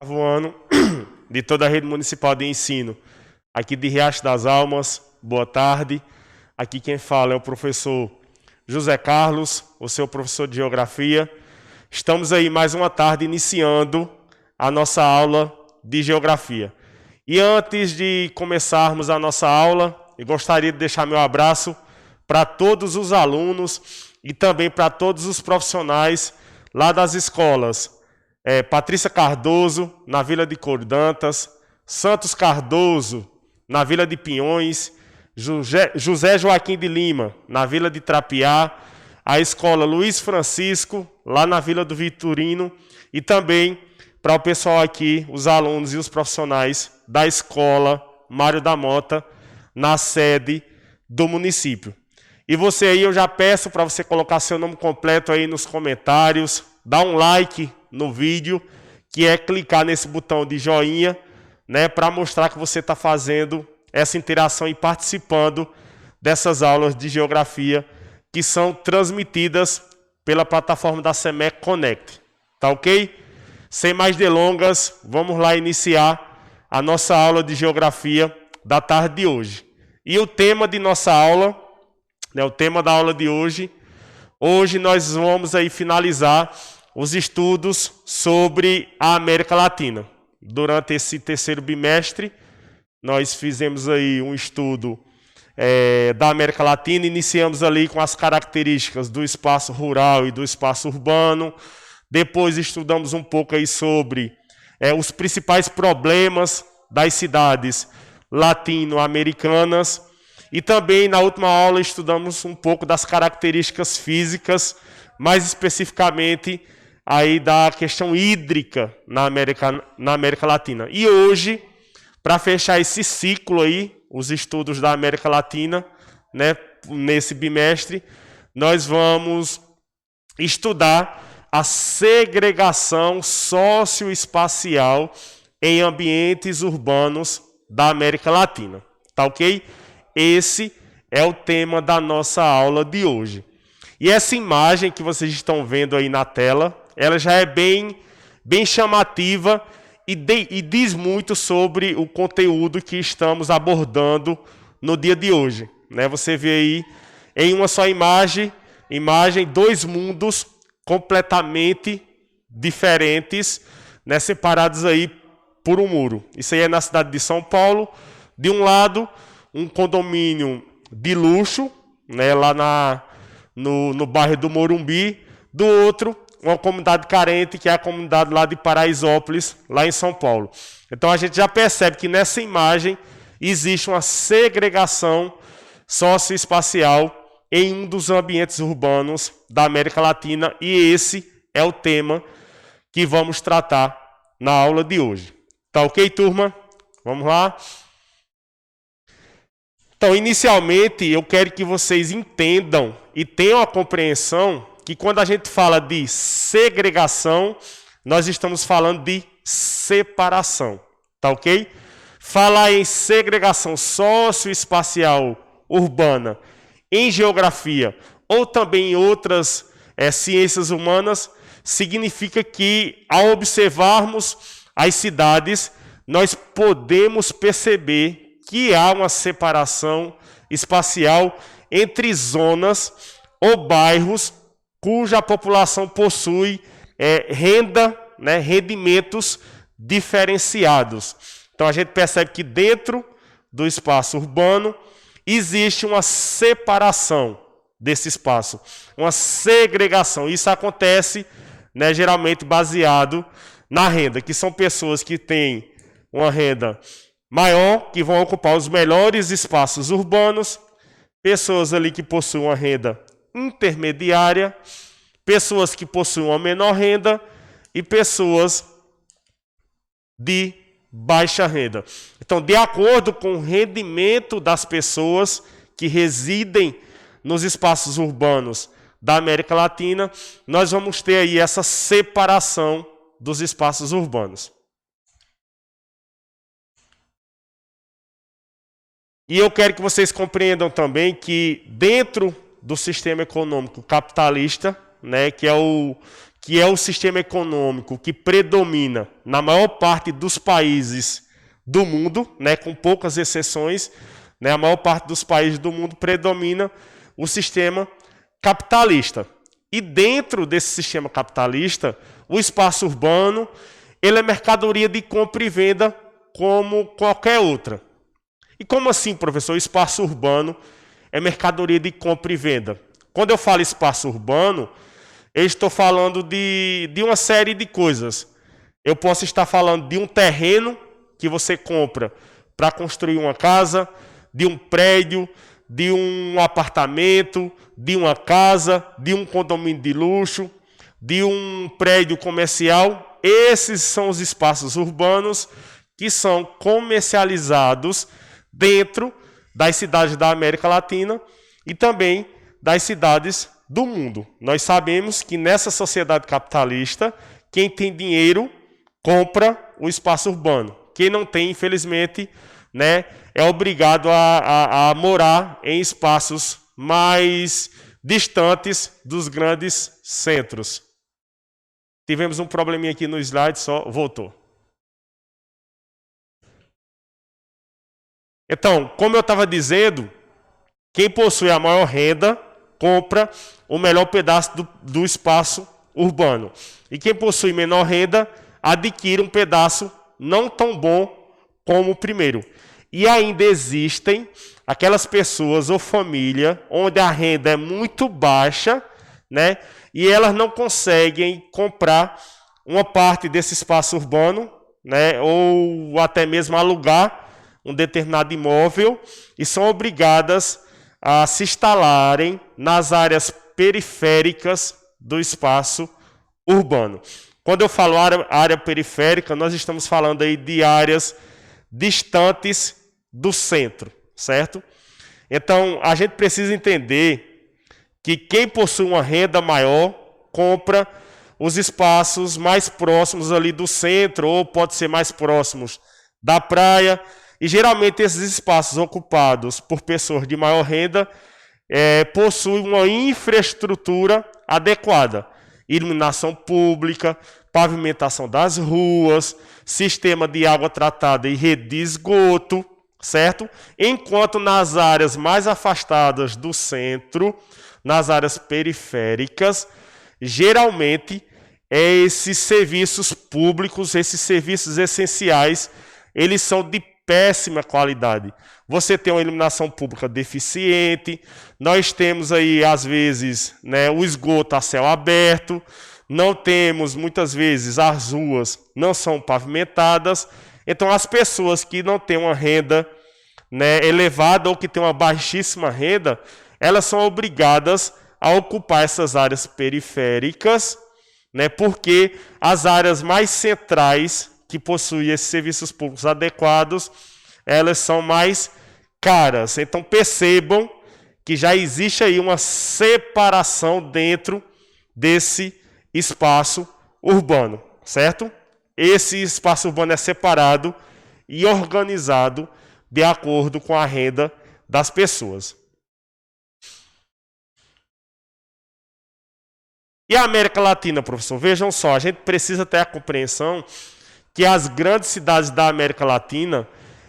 Ano de toda a rede municipal de ensino aqui de Riacho das Almas. Boa tarde. Aqui quem fala é o professor José Carlos, o seu professor de Geografia. Estamos aí mais uma tarde iniciando a nossa aula de Geografia. E antes de começarmos a nossa aula, eu gostaria de deixar meu abraço para todos os alunos e também para todos os profissionais lá das escolas Patrícia Cardoso, na Vila de Cordantas, Santos Cardoso, na Vila de Pinhões, José Joaquim de Lima, na Vila de Trapiá, a escola Luiz Francisco, lá na Vila do Vitorino, e também para o pessoal aqui, os alunos e os profissionais da escola Mário da Mota, na sede do município. E você aí, eu já peço para você colocar seu nome completo aí nos comentários, dar um like no vídeo, que é clicar nesse botão de joinha, né, para mostrar que você está fazendo essa interação e participando dessas aulas de geografia que são transmitidas pela plataforma da SEMEC Connect. Tá ok? Sem mais delongas, vamos lá iniciar a nossa aula de geografia da tarde de hoje. E o tema de nossa aula, né, o tema da aula de hoje nós vamos aí finalizar os estudos sobre a América Latina. Durante esse terceiro bimestre, nós fizemos aí um estudo da América Latina, iniciamos ali com as características do espaço rural e do espaço urbano, depois estudamos um pouco aí sobre os principais problemas das cidades latino-americanas, e também na última aula estudamos um pouco das características físicas, mais especificamente aí da questão hídrica na América Latina. E hoje, para fechar esse ciclo aí, os estudos da América Latina, né, nesse bimestre, nós vamos estudar a segregação socioespacial em ambientes urbanos da América Latina. Tá ok? Esse é o tema da nossa aula de hoje. E essa imagem que vocês estão vendo aí na tela, ela já é bem chamativa e diz muito sobre o conteúdo que estamos abordando no dia de hoje. Né? Você vê aí em uma só imagem, dois mundos completamente diferentes, né, separados aí por um muro. Isso aí é na cidade de São Paulo. De um lado, um condomínio de luxo, né, lá no bairro do Morumbi. Do outro, uma comunidade carente, que é a comunidade lá de Paraisópolis, lá em São Paulo. Então a gente já percebe que nessa imagem existe uma segregação socioespacial em um dos ambientes urbanos da América Latina, e esse é o tema que vamos tratar na aula de hoje. Tá ok, turma? Vamos lá? Então, inicialmente, eu quero que vocês entendam e tenham a compreensão que quando a gente fala de segregação, nós estamos falando de separação, tá ok? Falar em segregação socioespacial urbana em geografia ou também em outras ciências humanas, significa que, ao observarmos as cidades, nós podemos perceber que há uma separação espacial entre zonas ou bairros cuja população possui renda, né, rendimentos diferenciados. Então a gente percebe que dentro do espaço urbano existe uma separação desse espaço, uma segregação. Isso acontece, né, geralmente baseado na renda, que são pessoas que têm uma renda maior, que vão ocupar os melhores espaços urbanos, pessoas ali que possuem uma renda intermediária, pessoas que possuem uma menor renda e pessoas de baixa renda. Então, de acordo com o rendimento das pessoas que residem nos espaços urbanos da América Latina, nós vamos ter aí essa separação dos espaços urbanos. E eu quero que vocês compreendam também que dentro do sistema econômico capitalista, né, que que é o sistema econômico que predomina na maior parte dos países do mundo, né, com poucas exceções, né, a maior parte dos países do mundo predomina o sistema capitalista. E dentro desse sistema capitalista, o espaço urbano, ele é mercadoria de compra e venda como qualquer outra. E como assim, professor? O espaço urbano é mercadoria de compra e venda. Quando eu falo espaço urbano, eu estou falando de uma série de coisas. Eu posso estar falando de um terreno que você compra para construir uma casa, de um prédio, de um apartamento, de uma casa, de um condomínio de luxo, de um prédio comercial. Esses são os espaços urbanos que são comercializados dentro das cidades da América Latina e também das cidades do mundo. Nós sabemos que nessa sociedade capitalista, quem tem dinheiro compra o espaço urbano. Quem não tem, infelizmente, né, é obrigado a morar em espaços mais distantes dos grandes centros. Tivemos um probleminha aqui no slide, só voltou. Então, como eu estava dizendo, quem possui a maior renda compra o melhor pedaço do espaço urbano. E quem possui menor renda adquire um pedaço não tão bom como o primeiro. E ainda existem aquelas pessoas ou família onde a renda é muito baixa, né? E elas não conseguem comprar uma parte desse espaço urbano, né? Ou até mesmo alugar um determinado imóvel e são obrigadas a se instalarem nas áreas periféricas do espaço urbano. Quando eu falo área periférica, nós estamos falando aí de áreas distantes do centro, certo? Então, a gente precisa entender que quem possui uma renda maior compra os espaços mais próximos ali do centro, ou pode ser mais próximos da praia, e geralmente esses espaços ocupados por pessoas de maior renda possuem uma infraestrutura adequada. Iluminação pública, pavimentação das ruas, sistema de água tratada e rede de esgoto, certo? Enquanto nas áreas mais afastadas do centro, nas áreas periféricas, geralmente esses serviços públicos, esses serviços essenciais, eles são de péssima qualidade. Você tem uma iluminação pública deficiente, nós temos aí, às vezes, né, o esgoto a céu aberto, não temos, muitas vezes, as ruas não são pavimentadas. Então, as pessoas que não têm uma renda, né, elevada ou que têm uma baixíssima renda, elas são obrigadas a ocupar essas áreas periféricas, né, porque as áreas mais centrais que possuem esses serviços públicos adequados, elas são mais caras. Então percebam que já existe aí uma separação dentro desse espaço urbano, certo? Esse espaço urbano é separado e organizado de acordo com a renda das pessoas. E a América Latina, professor? Vejam só, a gente precisa ter a compreensão que as grandes cidades da América Latina,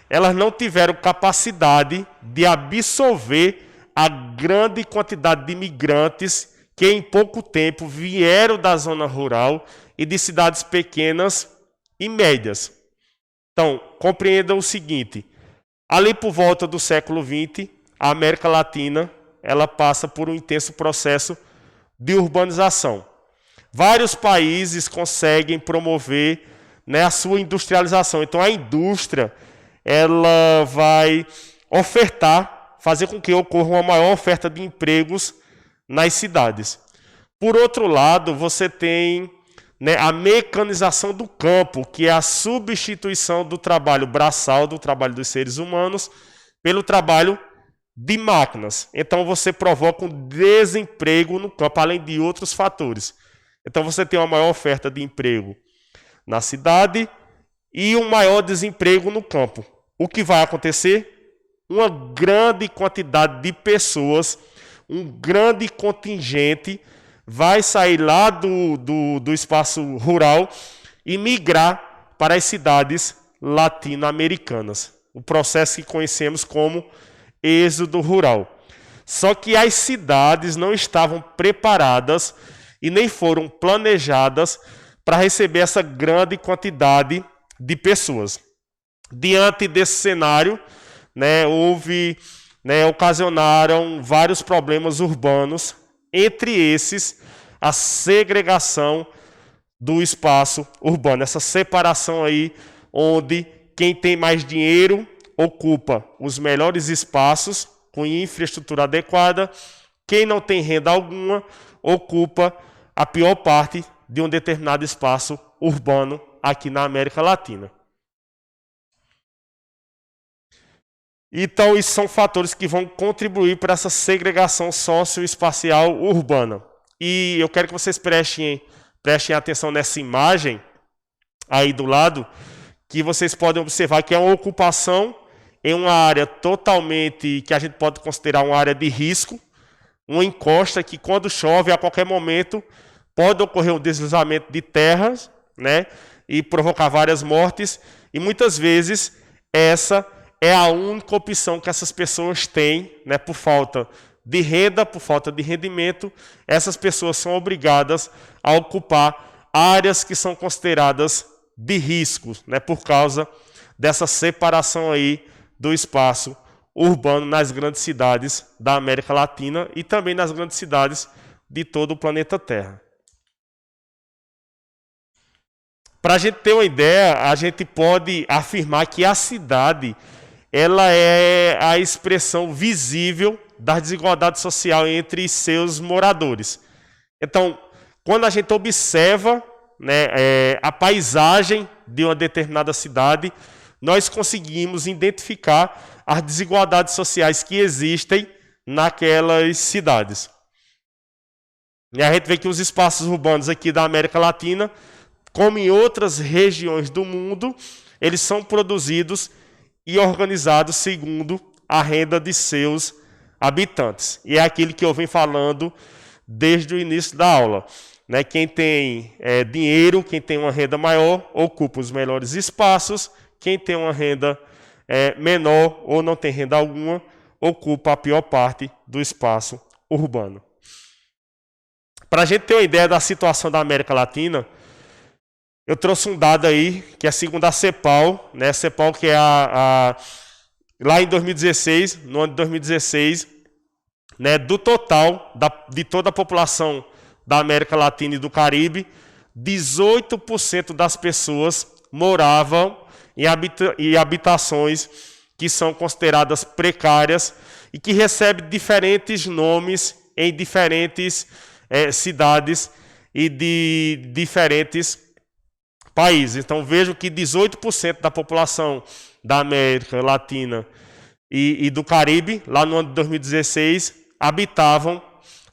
elas não tiveram capacidade de absorver a grande quantidade de imigrantes que em pouco tempo vieram da zona rural e de cidades pequenas e médias. Então, compreendam o seguinte, ali por volta do século XX, a América Latina ela passa por um intenso processo de urbanização. Vários países conseguem promover, né, a sua industrialização. Então, a indústria ela vai ofertar, fazer com que ocorra uma maior oferta de empregos nas cidades. Por outro lado, você tem, né, a mecanização do campo, que é a substituição do trabalho braçal, do trabalho dos seres humanos, pelo trabalho de máquinas. Então, você provoca um desemprego no campo, além de outros fatores. Então, você tem uma maior oferta de emprego na cidade e um maior desemprego no campo. O que vai acontecer? Uma grande quantidade de pessoas, um grande contingente vai sair lá do espaço rural e migrar para as cidades latino-americanas. O processo que conhecemos como êxodo rural. Só que as cidades não estavam preparadas e nem foram planejadas para receber essa grande quantidade de pessoas. Diante desse cenário, ocasionaram vários problemas urbanos, entre esses a segregação do espaço urbano, essa separação aí onde quem tem mais dinheiro ocupa os melhores espaços com infraestrutura adequada, quem não tem renda alguma ocupa a pior parte de um determinado espaço urbano aqui na América Latina. Então, isso são fatores que vão contribuir para essa segregação socioespacial urbana. E eu quero que vocês prestem atenção nessa imagem aí do lado, que vocês podem observar que é uma ocupação em uma área totalmente, que a gente pode considerar uma área de risco, uma encosta que quando chove, a qualquer momento, pode ocorrer um deslizamento de terras, e provocar várias mortes, e muitas vezes essa é a única opção que essas pessoas têm, por falta de renda, por falta de rendimento, essas pessoas são obrigadas a ocupar áreas que são consideradas de risco, por causa dessa separação aí do espaço urbano nas grandes cidades da América Latina e também nas grandes cidades de todo o planeta Terra. Para a gente ter uma ideia, a gente pode afirmar que a cidade ela é a expressão visível da desigualdade social entre seus moradores. Então, quando a gente observa a paisagem de uma determinada cidade, nós conseguimos identificar as desigualdades sociais que existem naquelas cidades. E a gente vê que os espaços urbanos aqui da América Latina, como em outras regiões do mundo, eles são produzidos e organizados segundo a renda de seus habitantes. E é aquilo que eu venho falando desde o início da aula. Quem tem dinheiro, quem tem uma renda maior, ocupa os melhores espaços. Quem tem uma renda menor ou não tem renda alguma, ocupa a pior parte do espaço urbano. Para a gente ter uma ideia da situação da América Latina, eu trouxe um dado aí, que é segundo a CEPAL, CEPAL que é lá em 2016, no ano de 2016, do total de toda a população da América Latina e do Caribe, 18% das pessoas moravam em habitações que são consideradas precárias e que recebem diferentes nomes em diferentes cidades e de diferentes países. Então, vejo que 18% da população da América Latina e do Caribe, lá no ano de 2016, habitavam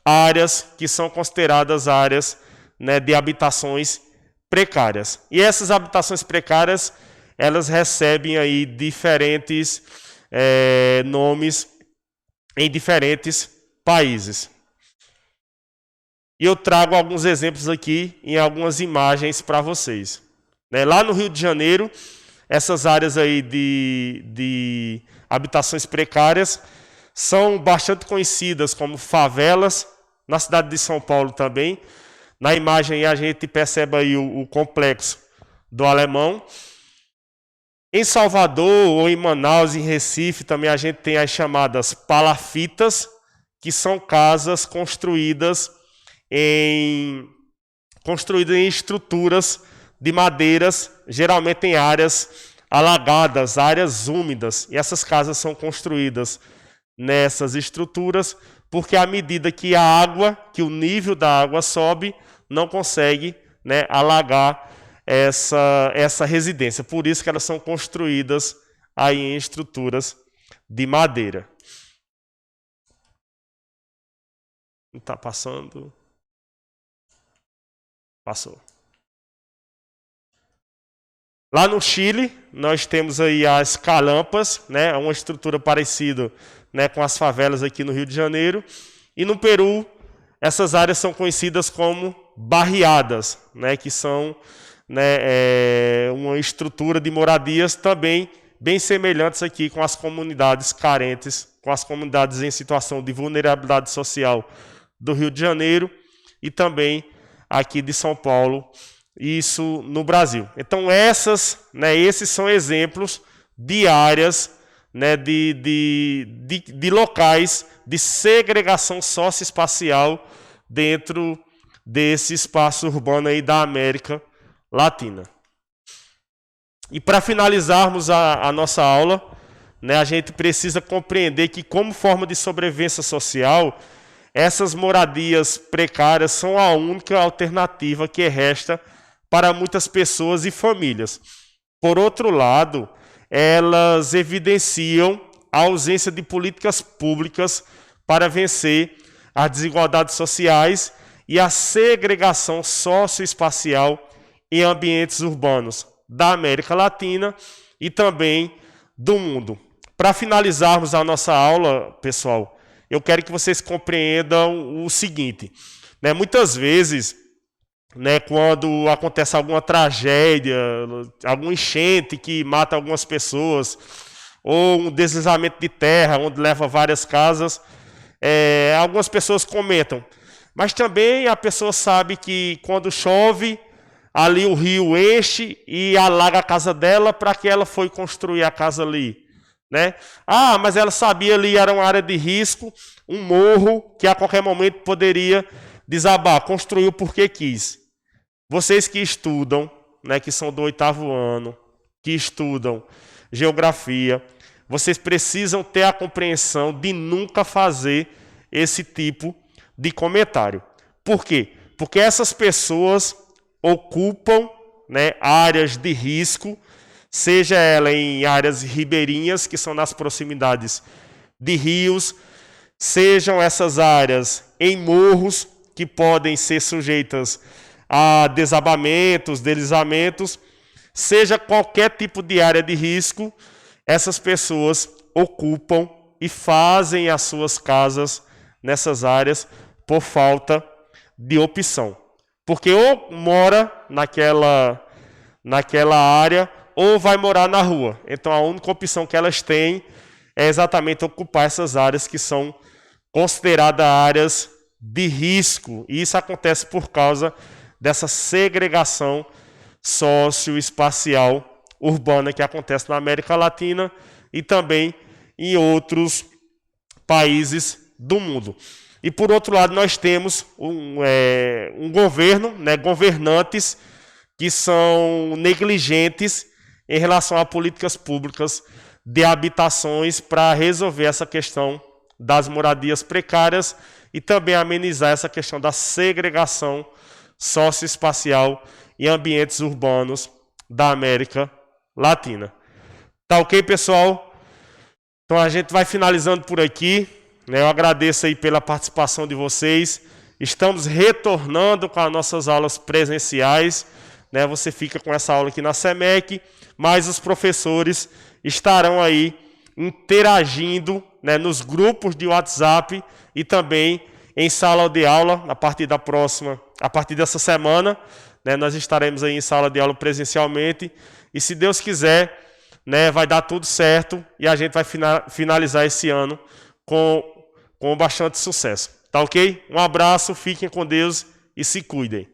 áreas que são consideradas áreas de habitações precárias. E essas habitações precárias, elas recebem aí diferentes nomes em diferentes países. E eu trago alguns exemplos aqui em algumas imagens para vocês. Lá no Rio de Janeiro, essas áreas aí de habitações precárias são bastante conhecidas como favelas, na cidade de São Paulo também. Na imagem aí a gente percebe aí o complexo do Alemão. Em Salvador ou em Manaus, em Recife, também a gente tem as chamadas palafitas, que são casas construídas em estruturas de madeiras, geralmente em áreas alagadas, áreas úmidas. E essas casas são construídas nessas estruturas, porque à medida que que o nível da água sobe, não consegue alagar essa residência. Por isso que elas são construídas aí em estruturas de madeira. Está passando? Passou. Lá no Chile, nós temos aí as calampas, uma estrutura parecida com as favelas aqui no Rio de Janeiro. E no Peru, essas áreas são conhecidas como barriadas, né, que são, né, uma estrutura de moradias também bem semelhantes aqui com as comunidades carentes, com as comunidades em situação de vulnerabilidade social do Rio de Janeiro e também aqui de São Paulo, isso no Brasil. Então esses são exemplos de áreas, né, de locais de segregação socioespacial dentro desse espaço urbano aí da América Latina. E para finalizarmos a nossa aula, né, a gente precisa compreender que, como forma de sobrevivência social, essas moradias precárias são a única alternativa que resta para muitas pessoas e famílias. Por outro lado, elas evidenciam a ausência de políticas públicas para vencer as desigualdades sociais e a segregação socioespacial em ambientes urbanos da América Latina e também do mundo. Para finalizarmos a nossa aula, pessoal, eu quero que vocês compreendam o seguinte, né? Muitas vezes, né, quando acontece alguma tragédia, algum enchente que mata algumas pessoas, ou um deslizamento de terra onde leva várias casas, algumas pessoas comentam, mas também a pessoa sabe que quando chove, ali o rio enche e alaga a casa dela para que ela foi construir a casa ali, né? Ah, mas ela sabia ali era uma área de risco, um morro que a qualquer momento poderia desabar, construiu porque quis. Vocês que estudam, né, que são do 8º ano, que estudam geografia, vocês precisam ter a compreensão de nunca fazer esse tipo de comentário. Por quê? Porque essas pessoas ocupam, né, áreas de risco, seja ela em áreas ribeirinhas, que são nas proximidades de rios, sejam essas áreas em morros, que podem ser sujeitas a desabamentos, deslizamentos, seja qualquer tipo de área de risco, essas pessoas ocupam e fazem as suas casas nessas áreas por falta de opção. Porque ou mora naquela área ou vai morar na rua. Então a única opção que elas têm é exatamente ocupar essas áreas que são consideradas áreas de risco. E isso acontece por causa dessa segregação socioespacial urbana que acontece na América Latina e também em outros países do mundo. E por outro lado, nós temos um governo, né, governantes que são negligentes em relação a políticas públicas de habitações para resolver essa questão das moradias precárias e também amenizar essa questão da segregação socioespacial em ambientes urbanos da América Latina. Tá ok, pessoal? Então a gente vai finalizando por aqui. Eu agradeço aí pela participação de vocês. Estamos retornando com as nossas aulas presenciais. Você fica com essa aula aqui na SEMEC, mas os professores estarão aí interagindo, nos grupos de WhatsApp e também em sala de aula a partir dessa semana. Nós estaremos aí em sala de aula presencialmente e, se Deus quiser, vai dar tudo certo e a gente vai finalizar esse ano com bastante sucesso. Tá ok? Um abraço, fiquem com Deus e se cuidem.